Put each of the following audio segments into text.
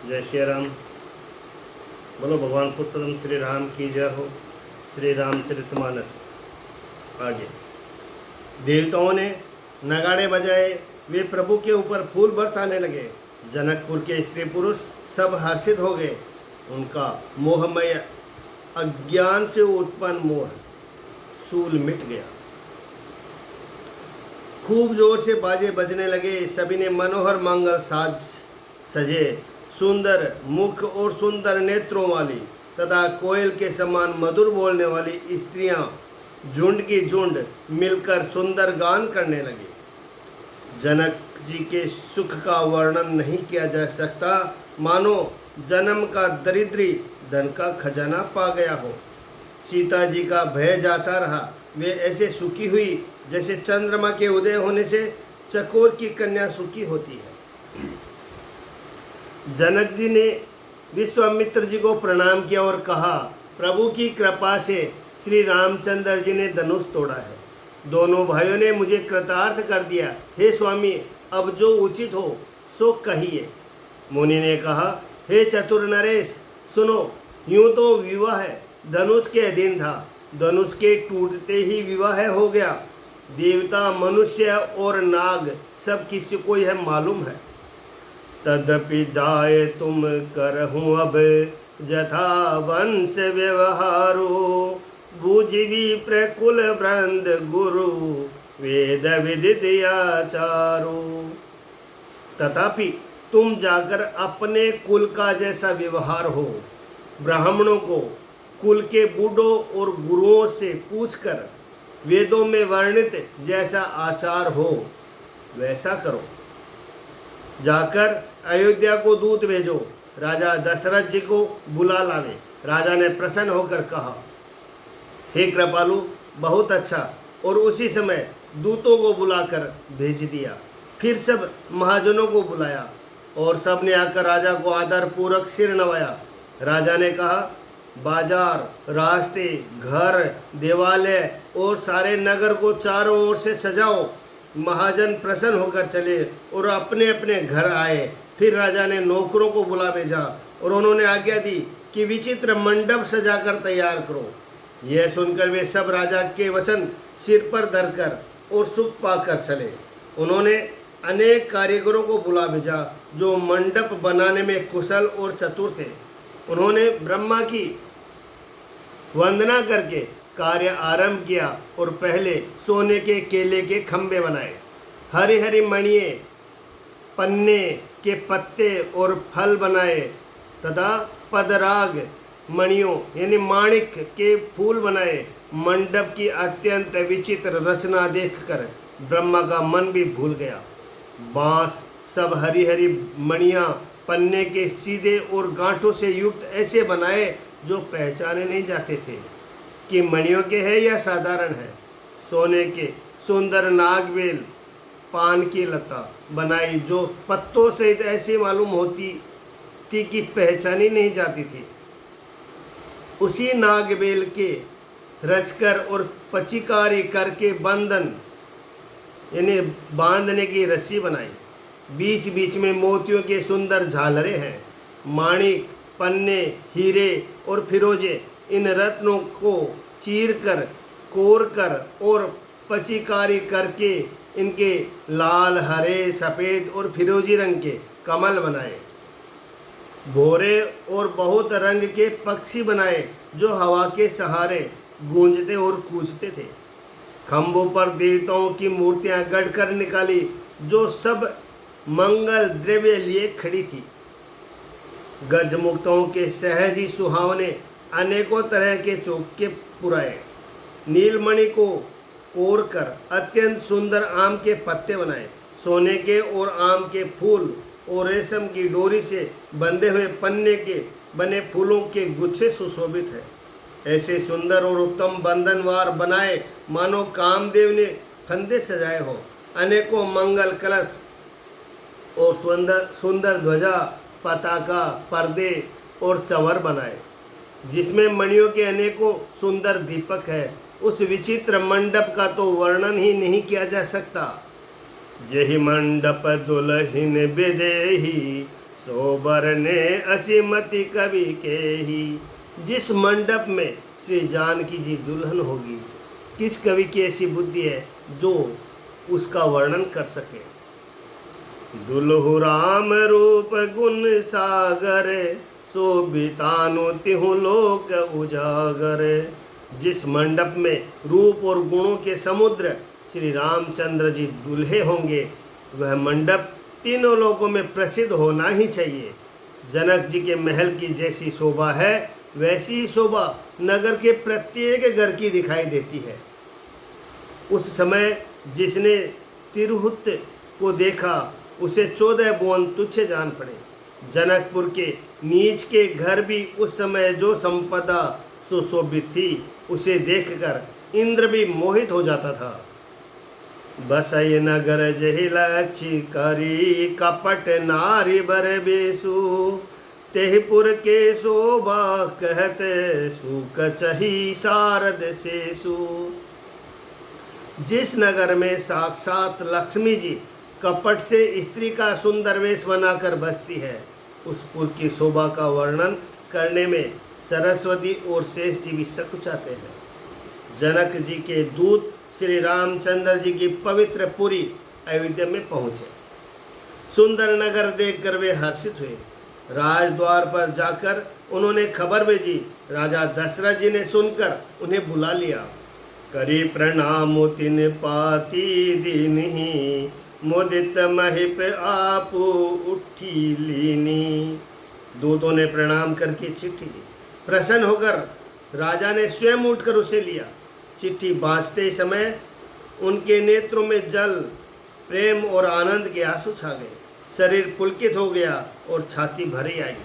जय श्री राम। बोलो भगवान पुरुषोत्तम श्री राम की जय हो। श्री रामचरितमानस। आगे देवताओं ने नगाड़े बजाए, वे प्रभु के ऊपर फूल बरसाने लगे। जनकपुर के स्त्री पुरुष सब हर्षित हो गए। उनका मोहमय अज्ञान से उत्पन्न मोह सूल मिट गया। खूब जोर से बाजे बजने लगे। सभी ने मनोहर मंगल साज सजे, सुंदर मुख और सुंदर नेत्रों वाली तथा कोयल के समान मधुर बोलने वाली स्त्रियां झुंड की झुंड मिलकर सुंदर गान करने लगे। जनक जी के सुख का वर्णन नहीं किया जा सकता, मानो जन्म का दरिद्री धन का खजाना पा गया हो। सीता जी का भय जाता रहा। वे ऐसे सुखी हुई जैसे चंद्रमा के उदय होने से चकोर की कन्या सुखी होती है। जनक जी ने विश्वामित्र जी को प्रणाम किया और कहा, प्रभु की कृपा से श्री रामचंद्र जी ने धनुष तोड़ा है। दोनों भाइयों ने मुझे कृतार्थ कर दिया। हे स्वामी, अब जो उचित हो सो कहिए। मुनि ने कहा, हे चतुर नरेश, सुनो। यूं तो विवाह धनुष के अधीन था। धनुष के टूटते ही विवाह हो गया। देवता, मनुष्य और नाग सब किसी को यह मालूम है। तदपि जाए तुम करहूँ अब जथा वंश व्यवहारो, बुझवी प्रकुल वृंद गुरु वेद विदित आचारो। तथापि तुम जाकर अपने कुल का जैसा व्यवहार हो, ब्राह्मणों को कुल के बूढ़ों और गुरुओं से पूछकर वेदों में वर्णित जैसा आचार हो वैसा करो। जाकर अयोध्या को दूत भेजो, राजा दशरथ जी को बुला लावे। राजा ने प्रसन्न होकर कहा, हे कृपालु, बहुत अच्छा। और उसी समय दूतों को बुलाकर भेज दिया। फिर सब महाजनों को बुलाया और सब ने आकर राजा को आदर पूर्वक सिर नवाया। राजा ने कहा, बाजार, रास्ते, घर, देवालय और सारे नगर को चारों ओर से सजाओ। महाजन प्रसन्न होकर चले और अपने अपने घर आए। फिर राजा ने नौकरों को बुला भेजा और उन्होंने आज्ञा दी कि विचित्र मंडप सजाकर तैयार करो। यह सुनकर वे सब राजा के वचन सिर पर धरकर और सुख पाकर चले। उन्होंने अनेक कारीगरों को बुला भेजा जो मंडप बनाने में कुशल और चतुर थे। उन्होंने ब्रह्मा की वंदना करके कार्य आरंभ किया और पहले सोने के केले के खंभे बनाए। हरी हरी मणिये, पन्ने के पत्ते और फल बनाए तथा पदराग मणियों यानी माणिक के फूल बनाए। मंडप की अत्यंत विचित्र रचना देखकर ब्रह्मा का मन भी भूल गया। बांस सब हरी हरी मणियाँ पन्ने के सीधे और गांठों से युक्त ऐसे बनाए जो पहचाने नहीं जाते थे कि मणियों के है या साधारण है। सोने के सुंदर नागबेल, पान की लता बनाई जो पत्तों से ऐसी मालूम होती थी कि पहचानी नहीं जाती थी। उसी नागबेल के रचकर और पचिकारी करके बंधन यानी बांधने की रस्सी बनाई। बीच बीच में मोतियों के सुंदर झालरे हैं। माणिक, पन्ने, हीरे और फिरोजे इन रत्नों को चीर कर, कोर कर और पचिकारी करके इनके लाल, हरे, सफ़ेद और फिरोजी रंग के कमल बनाए। भोरे और बहुत रंग के पक्षी बनाए जो हवा के सहारे गूंजते और कूदते थे। खंभों पर देवताओं की मूर्तियां गढ़कर निकाली जो सब मंगल द्रव्य लिए खड़ी थी। गजमुक्तों के सहज ही सुहावने अनेकों तरह के चौके पुराए। नीलमणि को कोर कर अत्यंत सुंदर आम के पत्ते बनाए। सोने के और आम के फूल और रेशम की डोरी से बंधे हुए पन्ने के बने फूलों के गुच्छे सुशोभित है। ऐसे सुंदर और उत्तम बंधनवार बनाए मानो कामदेव ने फंदे सजाए हो। अनेकों मंगल कलश और सुंदर सुंदर ध्वजा, पताका, पर्दे और चंवर बनाए जिसमें मणियों के अनेकों सुंदर दीपक है। उस विचित्र मंडप का तो वर्णन ही नहीं किया जा सकता। जहि मंडप दुलहिन बिदेहि, सोबर ने असीमति कवि के ही। जिस मंडप में श्री जानकी जी दुल्हन होगी, किस कवि की ऐसी बुद्धि है जो उसका वर्णन कर सके। दुल्हु राम रूप गुण सागर, शोभितानु तिहु लोक उजागर। जिस मंडप में रूप और गुणों के समुद्र श्री रामचंद्र जी दुल्हे होंगे, वह मंडप तीनों लोकों में प्रसिद्ध होना ही चाहिए। जनक जी के महल की जैसी शोभा है, वैसी ही शोभा नगर के प्रत्येक घर की दिखाई देती है। उस समय जिसने तिरहुत को देखा, उसे 14 भुवन तुच्छ जान पड़े। जनकपुर के नीच के घर भी उस समय जो संपदा सुशोभित थी, उसे देखकर इंद्र भी मोहित हो जाता था। बसई नगर जहि लक्षी करी, कपट नारी बर बेसु। तेहपुर के शोभा कहत, सुक चही शारद सेसु। जिस नगर में साक्षात लक्ष्मी जी कपट से स्त्री का सुंदर वेश बनाकर बसती है, उस पुर की शोभा का वर्णन करने में सरस्वती और शेष जी भी सकुचाते हैं। जनक जी के दूत श्री रामचंद्र जी की पवित्र पुरी अयोध्या में पहुँचे। सुंदर नगर देखकर वे हर्षित हुए। राजद्वार पर जाकर उन्होंने खबर भेजी। राजा दशरथ जी ने सुनकर उन्हें बुला लिया। करी प्रणाम तिन पाती दीन्ही, मुदित महिप आपू उठी लीनी। दूतों ने प्रणाम करके चिट्ठी दी। प्रसन्न होकर राजा ने स्वयं उठकर उसे लिया। चिट्ठी बाँचते समय उनके नेत्रों में जल, प्रेम और आनंद के आंसू छा गए। शरीर पुलकित हो गया और छाती भरी आई।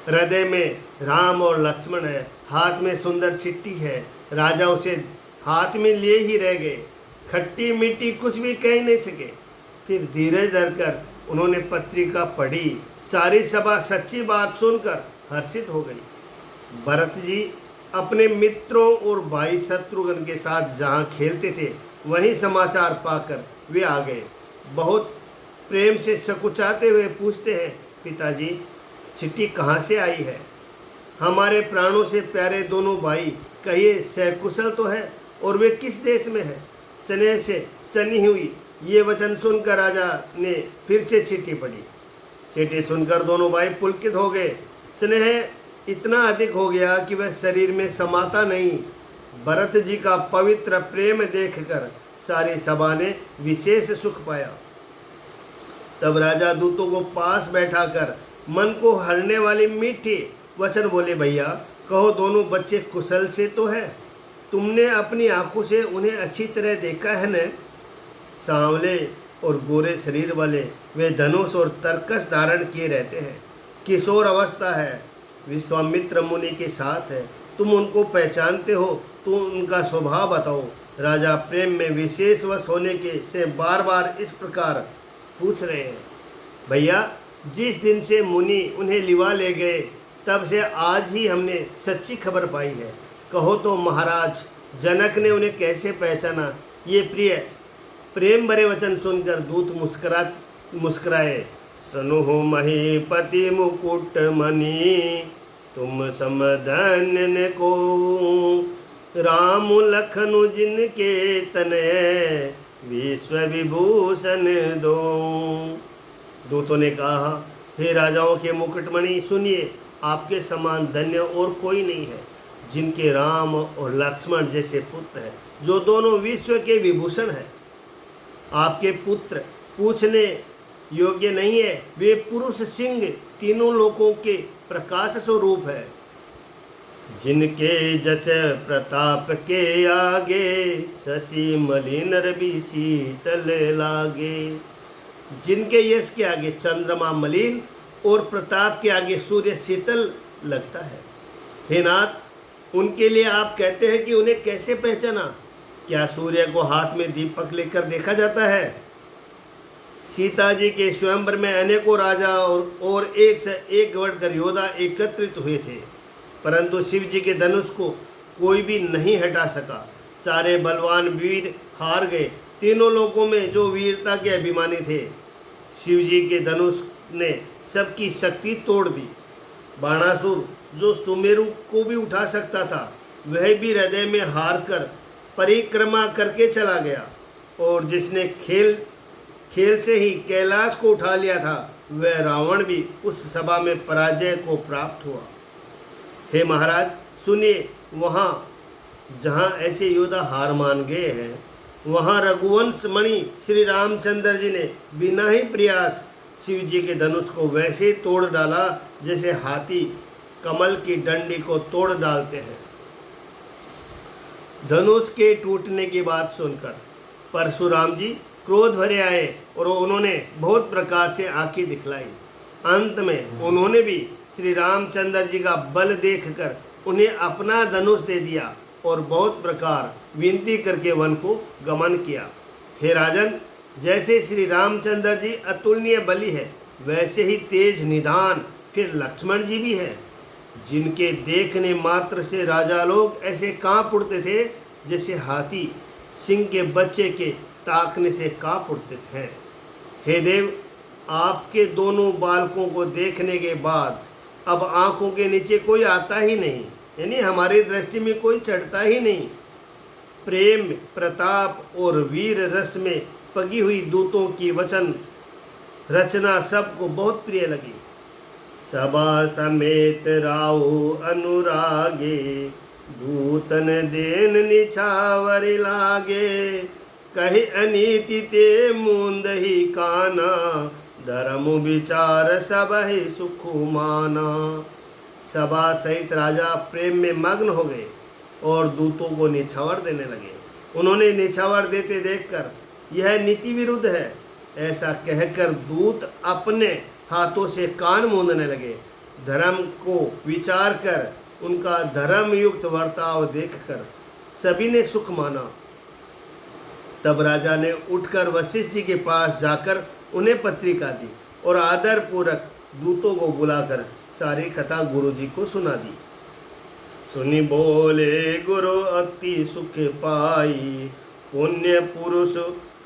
हृदय में राम और लक्ष्मण है, हाथ में सुंदर चिट्ठी है। राजा उसे हाथ में लिए ही रह गए। खट्टी मीठी कुछ भी कह नहीं सके। फिर धीरज धरकर उन्होंने पत्रिका पढ़ी। सारी सभा सच्ची बात सुनकर हर्षित हो गई। भरत जी अपने मित्रों और भाई शत्रुघ्न के साथ जहाँ खेलते थे, वहीं समाचार पाकर वे आ गए। बहुत प्रेम से सकुचाते हुए पूछते हैं, पिताजी चिट्ठी कहाँ से आई है? हमारे प्राणों से प्यारे दोनों भाई कहिए सकुशल तो है, और वे किस देश में है? स्नेह से सनी हुई ये वचन सुनकर राजा ने फिर से चिट्ठी पढ़ी। चिट्ठी सुनकर दोनों भाई पुलकित हो गए। स्नेह इतना अधिक हो गया कि वह शरीर में समाता नहीं। भरत जी का पवित्र प्रेम देखकर सारी सभा ने विशेष सुख पाया। तब राजा दूतों को पास बैठाकर मन को हरने वाली मीठी वचन बोले, भैया कहो दोनों बच्चे कुशल से तो है? तुमने अपनी आंखों से उन्हें अच्छी तरह देखा है न? सांवले और गोरे शरीर वाले वे धनुष और तरकस धारण किए रहते हैं। किशोर अवस्था है, विश्वामित्र मुनि के साथ है। तुम उनको पहचानते हो तो उनका स्वभाव बताओ। राजा प्रेम में विशेष वश होने के से बार बार इस प्रकार पूछ रहे हैं। भैया जिस दिन से मुनि उन्हें लिवा ले गए, तब से आज ही हमने सच्ची खबर पाई है। कहो तो महाराज जनक ने उन्हें कैसे पहचाना? ये प्रेम भरे वचन सुनकर दूत मुस्कुराए। सनुहु महीपति मुकुट मणि, तुम समधन्य को राम लखनु जिनके तनय, विश्व विभूषण दो। दूतों ने कहा, हे राजाओं के मुकुटमणि सुनिए, आपके समान धन्य और कोई नहीं है, जिनके राम और लक्ष्मण जैसे पुत्र हैं, जो दोनों विश्व के विभूषण हैं। आपके पुत्र पूछने योग्य नहीं है। वे पुरुष सिंह तीनों लोकों के प्रकाश स्वरूप है। जिनके जस प्रताप के आगे, शशि मलिन रवि शीतल लागे। जिनके यश के आगे चंद्रमा मलिन और प्रताप के आगे सूर्य शीतल लगता है। हे नाथ, उनके लिए आप कहते हैं कि उन्हें कैसे पहचाना? क्या सूर्य को हाथ में दीपक लेकर देखा जाता है? सीता जी के स्वयंवर में अनेकों राजा और एक से एक बढ़कर योद्धा एकत्रित हुए थे, परंतु शिव जी के धनुष को कोई भी नहीं हटा सका। सारे बलवान वीर हार गए। तीनों लोकों में जो वीरता के अभिमानी थे, शिव जी के धनुष ने सबकी शक्ति तोड़ दी। बाणासुर जो सुमेरु को भी उठा सकता था, वह भी हृदय में हार कर परिक्रमा करके चला गया। और जिसने खेल से ही कैलाश को उठा लिया था, वह रावण भी उस सभा में पराजय को प्राप्त हुआ। हे महाराज सुनिए, वहाँ जहाँ ऐसे योद्धा हार मान गए हैं, वहाँ रघुवंश मणि श्री रामचंद्र जी ने बिना ही प्रयास शिव जी के धनुष को वैसे तोड़ डाला जैसे हाथी कमल की डंडी को तोड़ डालते हैं। धनुष के टूटने की बात सुनकर परशुराम जी क्रोध भरे आए और उन्होंने बहुत प्रकार से आंखें दिखलाई। अंत में उन्होंने भी श्री रामचंद्र जी का बल देखकर उन्हें अपना धनुष दे दिया और बहुत प्रकार विनती करके वन को गमन किया। हे राजन, जैसे श्री रामचंद्र जी अतुलनीय बली है, वैसे ही तेज निदान फिर लक्ष्मण जी भी है, जिनके देखने मात्र से राजा लोग ऐसे कांप उठते थे जैसे हाथी सिंह के बच्चे के ताकने से कांप उठते थे। हे देव, आपके दोनों बालकों को देखने के बाद अब आंखों के नीचे कोई आता ही नहीं, यानी हमारी दृष्टि में कोई चढ़ता ही नहीं। प्रेम, प्रताप और वीर रस में पगी हुई दूतों की वचन रचना सबको बहुत प्रिय लगी। सभा समेत राहु अनुरागे, दूतन देन निछावर लागे, कही अनीति ते मूंद ही काना, धर्म विचार सब ही सुख माना। सभा सहित राजा प्रेम में मग्न हो गए और दूतों को निछावर देने लगे। उन्होंने निछावर देते देखकर यह नीति विरुद्ध है ऐसा कहकर दूत अपने हाथों से कान मूंदने लगे। धर्म को विचार कर उनका धर्म युक्त वर्ताव देखकर सभी ने सुख माना। तब राजा ने उठकर वशिष्ठ जी के पास जाकर उन्हें पत्रिका दी और आदर पूर्वक दूतों को बुलाकर सारी कथा गुरु जी को सुना दी। सुनी बोले गुरु अति सुख पाई, पुण्य पुरुष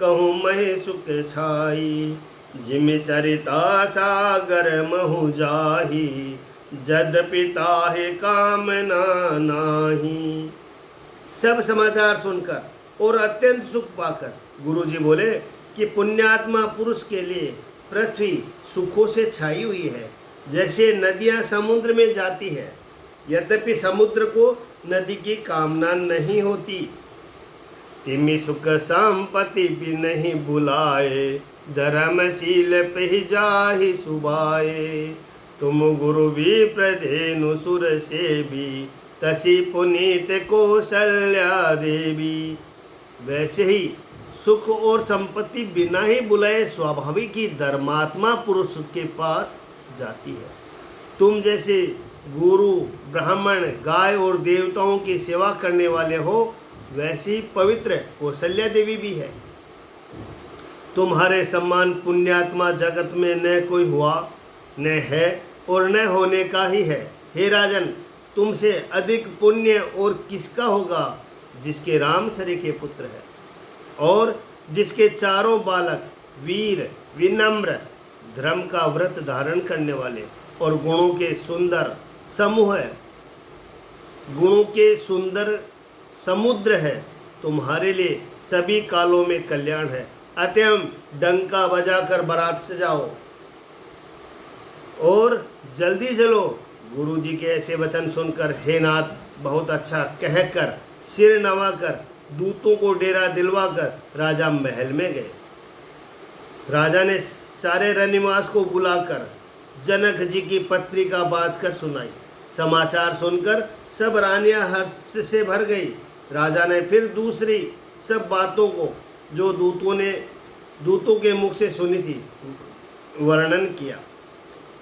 कहूँ महि सुख छाई, जिम सरिता सागर महु जाही, जद पिता है कामना नाही। सब समाचार सुनकर और अत्यंत सुख पाकर गुरु जी बोले कि पुण्यात्मा पुरुष के लिए पृथ्वी सुखों से छाई हुई है, जैसे नदियां समुद्र में जाती है। यद्यपि समुद्र को नदी की कामना नहीं होती। तिमि सुख संपत्ति भी नहीं बुलाए, धर्मशील पे जाहि सुभाए, तुम गुरु भी प्रधेनु सुर से भी, तसी पुनीत कौशल्या देवी। वैसे ही सुख और संपत्ति बिना ही बुलाए स्वाभाविक ही धर्मात्मा पुरुष के पास जाती है। तुम जैसे गुरु, ब्राह्मण, गाय और देवताओं की सेवा करने वाले हो, वैसी पवित्र कौशल्या देवी भी है। तुम्हारे सम्मान पुण्यात्मा जगत में न कोई हुआ, न है और न होने का ही है। हे राजन, तुमसे अधिक पुण्य और किसका होगा, जिसके राम सरी के पुत्र है और जिसके चारों बालक वीर, विनम्र, धर्म का व्रत धारण करने वाले और गुणों के सुंदर समूह है, गुणों के सुंदर समुद्र है। तुम्हारे लिए सभी कालों में कल्याण है। अतः डंका बजाकर बारात सजाओ और जल्दी चलो। गुरु जी के ऐसे वचन सुनकर हे नाथ बहुत अच्छा कहकर सिर नवाकर दूतों को डेरा दिलवाकर राजा महल में गए। राजा ने सारे रनिवास को बुलाकर जनक जी की पत्रिका बाँचकर सुनाई। समाचार सुनकर सब रानियां हर्ष से भर गई। राजा ने फिर दूसरी सब बातों को जो दूतों के मुख से सुनी थी वर्णन किया।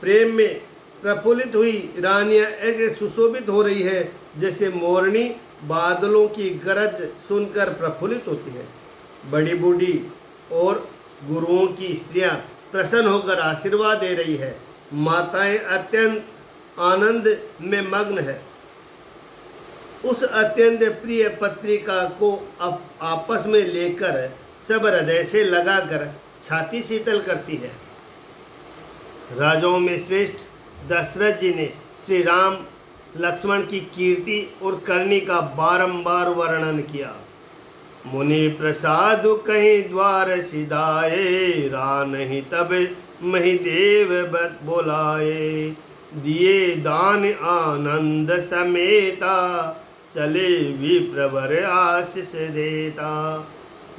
प्रेम में प्रफुल्लित हुई रानियां ऐसे सुशोभित हो रही है जैसे मोरनी बादलों की गरज सुनकर प्रफुल्लित होती है। बड़ी बूढ़ी और गुरुओं की स्त्रियां प्रसन्न होकर आशीर्वाद दे रही है। माताएं अत्यंत आनंद में मग्न है। उस अत्यंत प्रिय पत्रिका को आपस में लेकर सब हृदय से लगाकर छाती शीतल करती है। राजाओं में श्रेष्ठ दशरथ जी ने श्री राम लक्ष्मण की कीर्ति और करनी का बारंबार वर्णन किया। मुनि प्रसाद कहीं द्वार सिधाए, रानहि तब महिदेव बत बोलाए। दिए दान आनंद समेता, चले विप्रवर आशीष देता।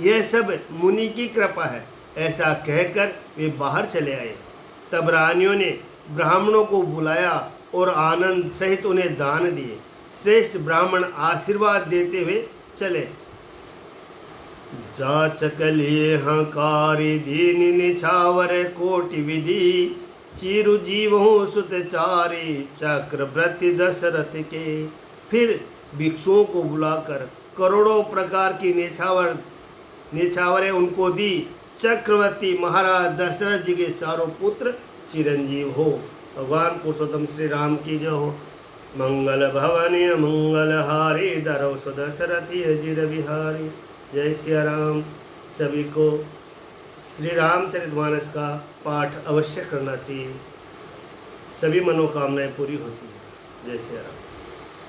यह सब मुनि की कृपा है, ऐसा कहकर वे बाहर चले आए। तब रानियों ने ब्राह्मणों को बुलाया और आनंद सहित उन्हें दान दिए। श्रेष्ठ ब्राह्मण आशीर्वाद देते हुए चले। जाचक लिए हंकारी दीन निछावर कोटि विधि, चिरु जीव हूँ सुत चारी चक्रवर्ती दशरथ के। फिर भिक्षुओं को बुलाकर करोड़ों प्रकार की निछावरें उनको दी। चक्रवर्ती महाराज दशरथ जी के चारों पुत्र चिरंजीव हो। भगवान पुरुषोत्तम श्री राम की जय हो। मंगल भवनी मंगल हारी, धरो सुदशरथी अजिर बिहारी। जय सिया राम। सभी को श्री रामचरितमानस का पाठ अवश्य करना चाहिए, सभी मनोकामनाएं पूरी होती हैं। जय सिया राम।